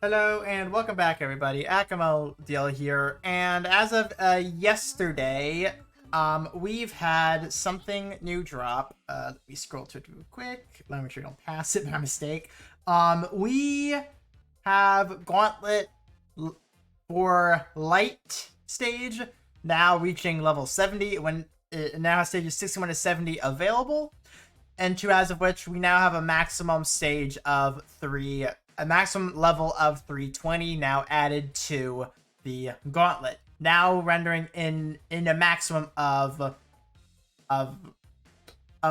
Hello and welcome back, everybody. Akamo Deal here, and as of yesterday, we've had something new drop. Let me scroll to it real quick. Let me make sure I don't pass it by mistake. We have Gauntlet for Light stage now reaching level 70. When it now has stages 61 to 70 available, and two as of which we now have a maximum stage of 3. A maximum level of 320 now added to the Gauntlet, now rendering in a maximum of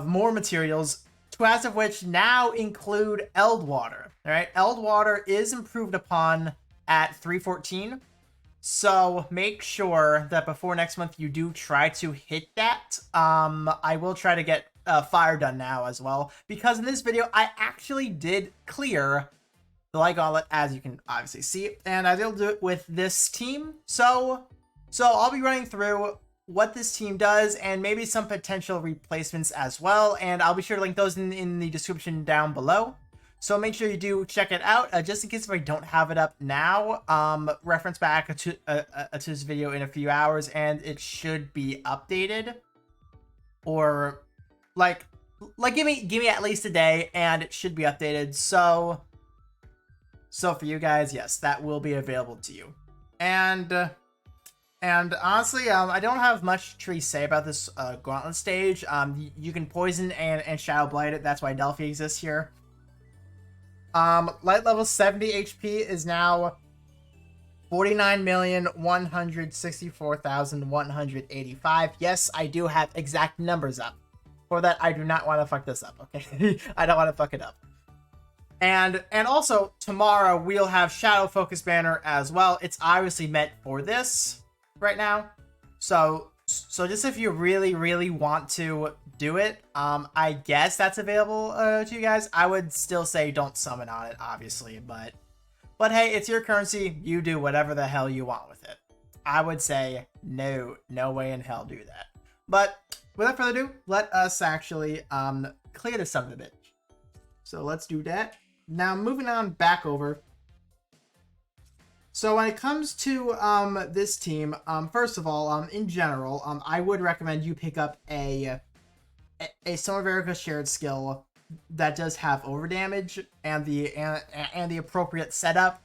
more materials, two as of which now include ELDWATER. All right, ELDWATER is improved upon at 314, so make sure that before next month you do try to hit that. I will try to get fire done now as well, because in this video I actually did clear the Light Gauntlet, as you can obviously see, and I was able to do it with this team. So I'll be running through what this team does and maybe some potential replacements as well, and I'll be sure to link those in the description down below. So make sure you do check it out. Just in case if I don't have it up now, reference back to this video in a few hours, and it should be updated. Or like give me at least a day, and it should be updated. So for you guys, yes, that will be available to you. And honestly, I don't have much to say about this Gauntlet stage. You can poison and Shadow Blight it. That's why Delphi exists here. Light level 70 HP is now 49,164,185. Yes, I do have exact numbers up. For that, I do not want to fuck this up, okay? I don't want to fuck it up. And also, tomorrow, we'll have Shadow Focus Banner as well. It's obviously meant for this right now. So just if you really, really want to do it, I guess that's available to you guys. I would still say don't summon on it, obviously. But hey, it's your currency. You do whatever the hell you want with it. I would say no way in hell do that. But without further ado, let us actually clear this son of a bitch. So let's do that. Now, moving on back over. So when it comes to this team, first of all, in general, I would recommend you pick up a Summer Verica shared skill that does have overdamage and the appropriate setup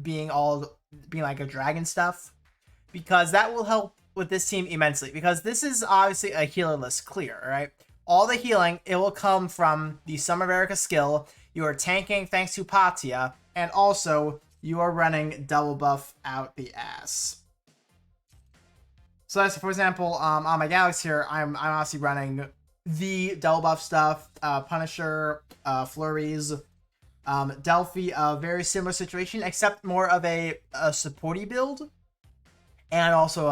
being like a dragon stuff, because that will help with this team immensely. Because this is obviously a healerless clear, right? All the healing, it will come from the Summer Verica skill. You are tanking thanks to Patia, and also you are running double buff out the ass. So that's, for example, on my Galaxy here, I'm obviously running the double buff stuff, Punisher, Flurries, Delphi, a very similar situation, except more of a supporty build, and also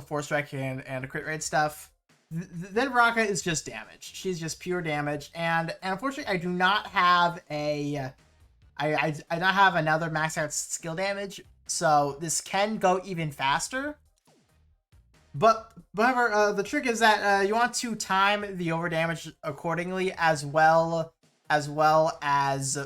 Force Strike and a crit rate stuff. Then Raka is just damage. She's just pure damage, and unfortunately, I do not have I don't have another max out skill damage, so this can go even faster. But however, the trick is that you want to time the overdamage accordingly, as well as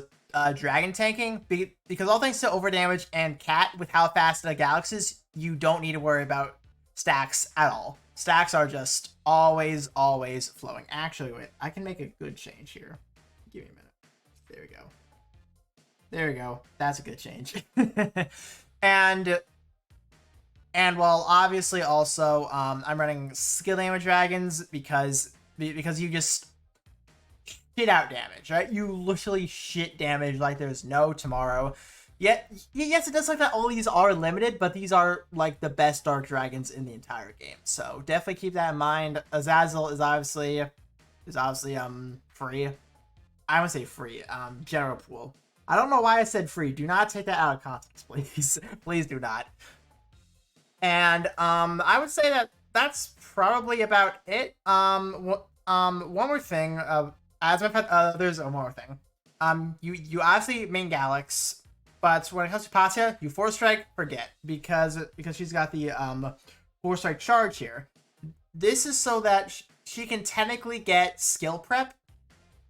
dragon tanking, because all thanks to overdamage and Cat, with how fast the Galaxy is, you don't need to worry about stacks at all. Stacks are just always flowing. Actually, wait, I can make a good change here. Give me a minute. There we go. There we go. That's a good change. and well, obviously also, I'm running skill damage dragons because you just shit out damage, right? You literally shit damage like there's no tomorrow. Yes, it does like that all these are limited, but these are like the best Dark Dragons in the entire game. So definitely keep that in mind. Azazel is obviously free. I would say free. General pool. I don't know why I said free. Do not take that out of context, please. Please do not. And I would say that's probably about it. One more thing. As I've had, there's one more thing. You obviously main Galax. But when it comes to Patia, you Force Strike, forget, because she's got the Force Strike charge here. This is so that she can technically get skill prep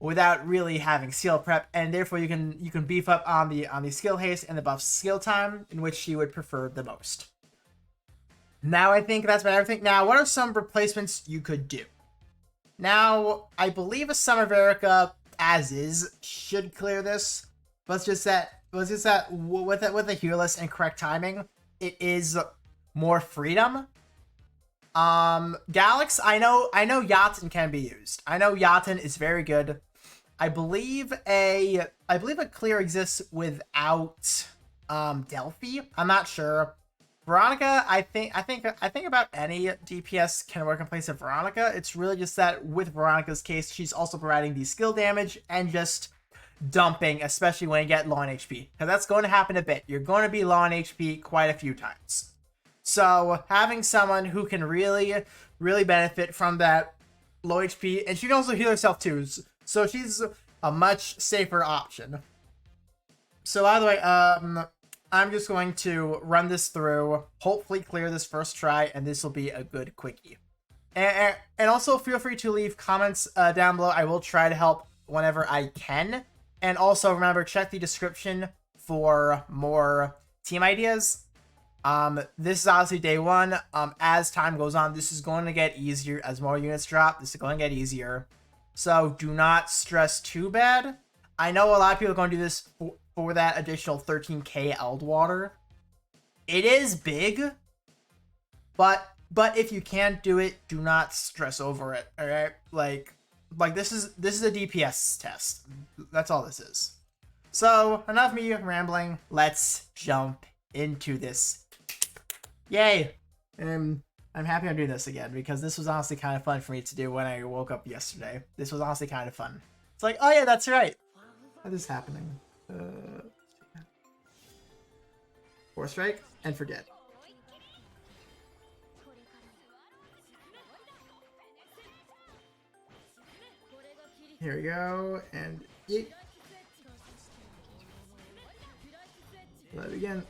without really having skill prep, and therefore you can beef up on the skill haste and the buff skill time, in which she would prefer the most. Now I think that's about everything. Now, what are some replacements you could do? Now, I believe a Summer Verica as is should clear this. But it's just that with the Healess and correct timing, it is more freedom. Galax, I know Yaten can be used. I know Yaten is very good. I believe a clear exists without Delphi. I'm not sure. Veronica, I think about any DPS can work in place of Veronica. It's really just that with Veronica's case, she's also providing the skill damage and just dumping, especially when you get low on HP. Because that's going to happen a bit. You're going to be low on HP quite a few times. So having someone who can really, really benefit from that low HP, and she can also heal herself too. So she's a much safer option. So by the way, I'm just going to run this through, hopefully clear this first try, and this will be a good quickie. And also feel free to leave comments down below. I will try to help whenever I can. And also remember, check the description for more team ideas. This is obviously day one. As time goes on, this is going to get easier. As more units drop, this is going to get easier. So do not stress too bad. I know a lot of people are going to do this for that additional 13k ELDWATER. It is big, but if you can't do it, do not stress over it. All right, like this is a DPS test. That's all this is. So enough me rambling. Let's jump into this. Yay! I'm happy I'm doing this again because this was honestly kind of fun for me to do when I woke up yesterday. This was honestly kind of fun. It's like, oh yeah, that's right. What is happening? Force strike and forget. Here we go, and yeet. Let it begin.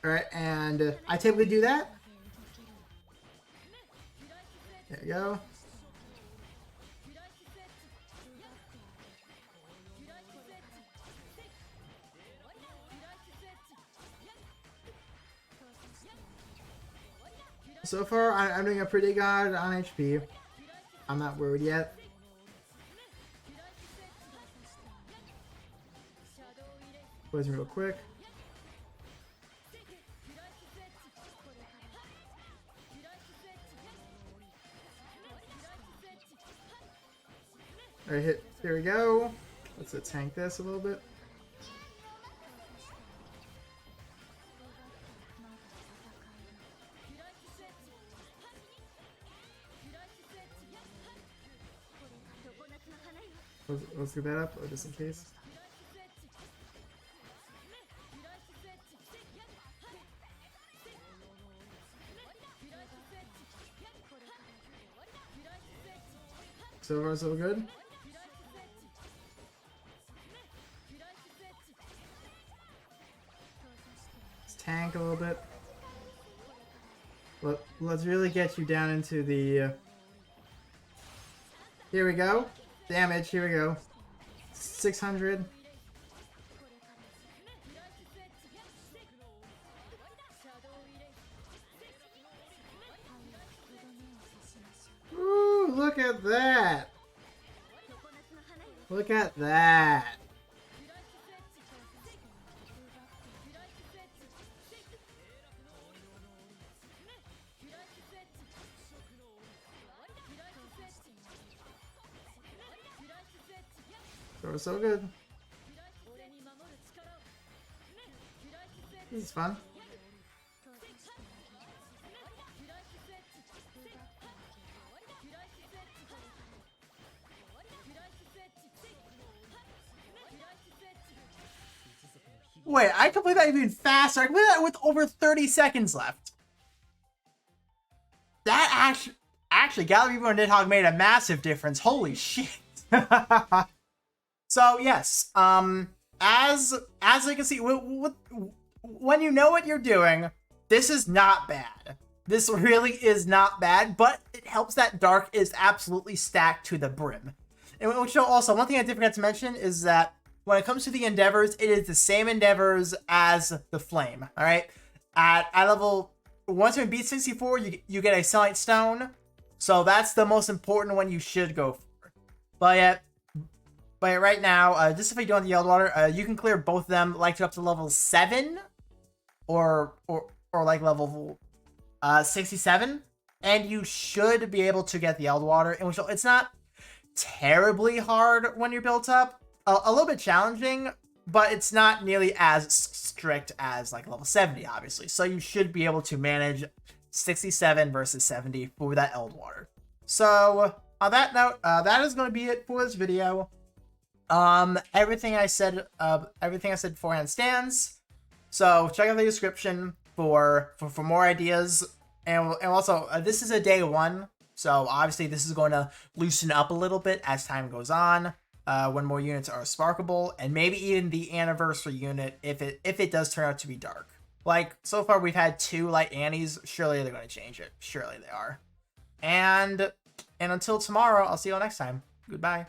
Alright, and I typically do that. There we go. So far, I'm doing a pretty good on HP. I'm not worried yet. Poison real quick. Alright, hit. Here we go. Let's tank this a little bit. Let's get that up, just in case. So far, so good. Let's tank a little bit. Let's really get you down into the... Here we go. Damage, here we go. 600. Ooh, look at that. Look at that. So good. This is fun. Wait, I complete that even faster. I complete that with over 30 seconds left. That actually, Gallery Reborn Nidhogg made a massive difference. Holy shit. So yes, as you can see, when you know what you're doing, this is not bad. This really is not bad, but it helps that Dark is absolutely stacked to the brim. And also, one thing I did forget to mention is that when it comes to the endeavors, it is the same endeavors as the flame. All right, at level, once you beat 64, you get a sunlight stone, so that's the most important one you should go for. But right now, just if you don't have the ELDWATER, you can clear both of them like up to level 7 or like level 67, and you should be able to get the ELDWATER. In which it's not terribly hard when you're built up, a little bit challenging, but it's not nearly as strict as like level 70, obviously. So you should be able to manage 67 versus 70 for that ELDWATER. So on that note, that is going to be it for this video. Everything I said beforehand stands. So check out the description for more ideas. And also, this is a day 1, so obviously this is going to loosen up a little bit as time goes on, when more units are sparkable, and maybe even the anniversary unit if it does turn out to be dark. Like, so far we've had 2 light Annies, surely they're going to change it. Surely they are. And until tomorrow, I'll see you all next time. Goodbye.